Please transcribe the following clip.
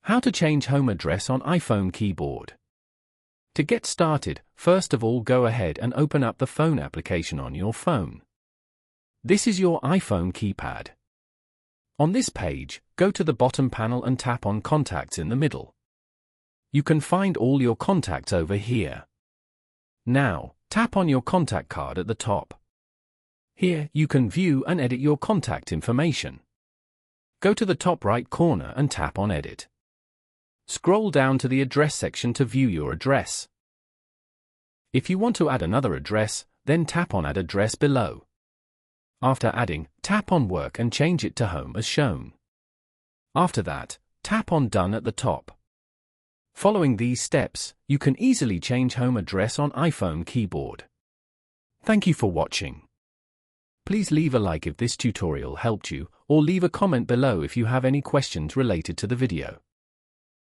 How to change home address on iPhone keyboard. To get started, first of all go ahead and open up the phone application on your phone. This is your iPhone keypad. On this page, go to the bottom panel and tap on Contacts in the middle. You can find all your contacts over here. Now, tap on your contact card at the top. Here, you can view and edit your contact information. Go to the top right corner and tap on Edit. Scroll down to the address section to view your address. If you want to add another address, then tap on Add Address below. After adding, tap on Work and change it to Home as shown. After that, tap on Done at the top. Following these steps, you can easily change home address on iPhone keyboard. Thank you for watching. Please leave a like if this tutorial helped you, or leave a comment below if you have any questions related to the video.